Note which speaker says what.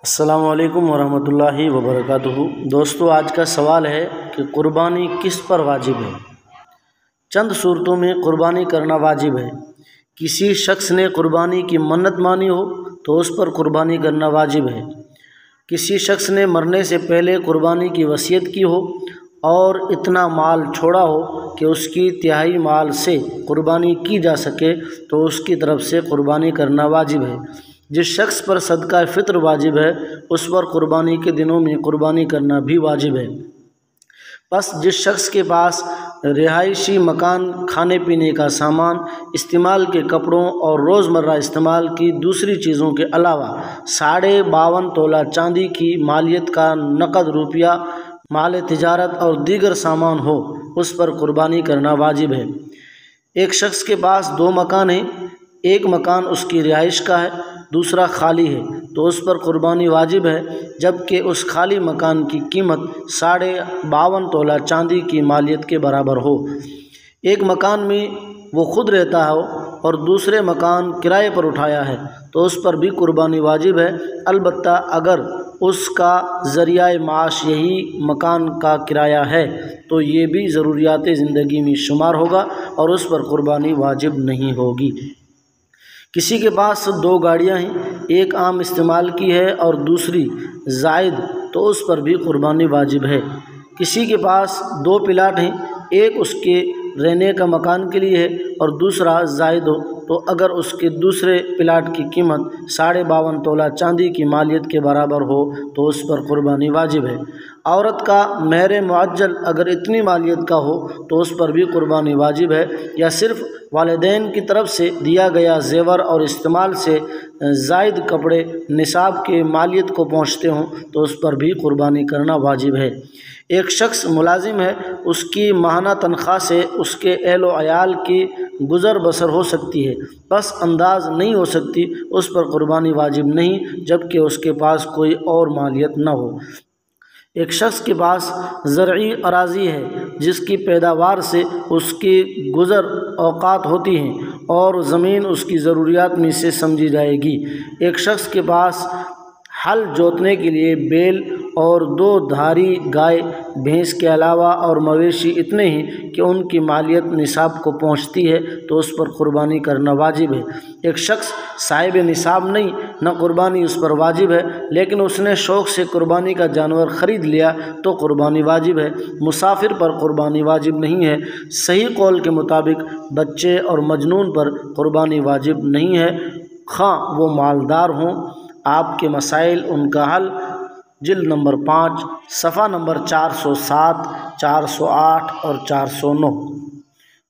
Speaker 1: السلام علیکم ورحمۃ اللہ وبرکاتہ۔ دوستو، آج کا سوال ہے کہ قربانی کس پر واجب ہے؟ چند صورتوں میں قربانی کرنا واجب ہے۔ کسی شخص نے قربانی کی منت مانی ہو تو اس پر قربانی کرنا واجب ہے۔ کسی شخص نے مرنے سے پہلے قربانی کی وصیت کی ہو اور اتنا مال چھوڑا ہو کہ اس کی تہائی مال سے قربانی کی جا سکے تو اس کی طرف سے قربانی کرنا واجب ہے۔ جس شخص پر صدقہ فطر واجب ہے اس پر قربانی کے دنوں میں قربانی کرنا بھی واجب ہے۔ پس جس شخص کے پاس رہائشی مکان، کھانے پینے کا سامان، استعمال کے کپڑوں اور روزمرہ استعمال کی دوسری چیزوں کے علاوہ 52.5 تولہ چاندی کی مالیت کا نقد روپیہ، مال تجارت اور دیگر سامان ہو، اس پر قربانی کرنا واجب ہے۔ ایک شخص کے پاس 2 مکان ہیں، ایک مکان اس کی رہائش کا ہے، دوسرا خالی ہے، تو اس پر قربانی واجب ہے، جبکہ اس خالی مکان کی قیمت 52.5 تولہ چاندی کی مالیت کے برابر ہو۔ ایک مکان میں وہ خود رہتا ہو اور دوسرے مکان کرائے پر اٹھایا ہے تو اس پر بھی قربانی واجب ہے، البتہ اگر اس کا ذریعہ معاش یہی مکان کا کرایہ ہے تو یہ بھی ضروریات زندگی میں شمار ہوگا اور اس پر قربانی واجب نہیں ہوگی۔ کسی کے پاس 2 گاڑیاں ہیں، ایک عام استعمال کی ہے اور دوسری زائد، تو اس پر بھی قربانی واجب ہے۔ کسی کے پاس 2 پلاٹ ہیں، ایک اس کے رہنے کا مکان کے لیے ہے اور دوسرا زائد ہو، تو اگر اس کے دوسرے پلاٹ کی قیمت 52.5 تولہ چاندی کی مالیت کے برابر ہو تو اس پر قربانی واجب ہے۔ عورت کا مہر معجل اگر اتنی مالیت کا ہو تو اس پر بھی قربانی واجب ہے، یا صرف والدین کی طرف سے دیا گیا زیور اور استعمال سے زائد کپڑے نصاب کے مالیت کو پہنچتے ہوں تو اس پر بھی قربانی کرنا واجب ہے۔ ایک شخص ملازم ہے، اس کی ماہانہ تنخواہ سے اس کے اہل و عیال کی گزر بسر ہو سکتی ہے، بس انداز نہیں ہو سکتی، اس پر قربانی واجب نہیں، جبکہ اس کے پاس کوئی اور مالیت نہ ہو۔ ایک شخص کے پاس زرعی اراضی ہے جس کی پیداوار سے اس کی گزر اوقات ہوتی ہیں اور زمین اس کی ضروریات میں سے سمجھی جائے گی۔ ایک شخص کے پاس ہل جوتنے کے لیے بیل اور 2 دھاری گائے بھینس کے علاوہ اور مویشی اتنے ہیں کہ ان کی مالیت نصاب کو پہنچتی ہے تو اس پر قربانی کرنا واجب ہے۔ ایک شخص صاحب نصاب نہیں، نہ قربانی اس پر واجب ہے، لیکن اس نے شوق سے قربانی کا جانور خرید لیا تو قربانی واجب ہے۔ مسافر پر قربانی واجب نہیں ہے۔ صحیح قول کے مطابق بچے اور مجنون پر قربانی واجب نہیں ہے، خواہ وہ مالدار ہوں۔ آپ کے مسائل، ان کا حل، جلد نمبر 5، صفحہ نمبر 407، 408 اور 409۔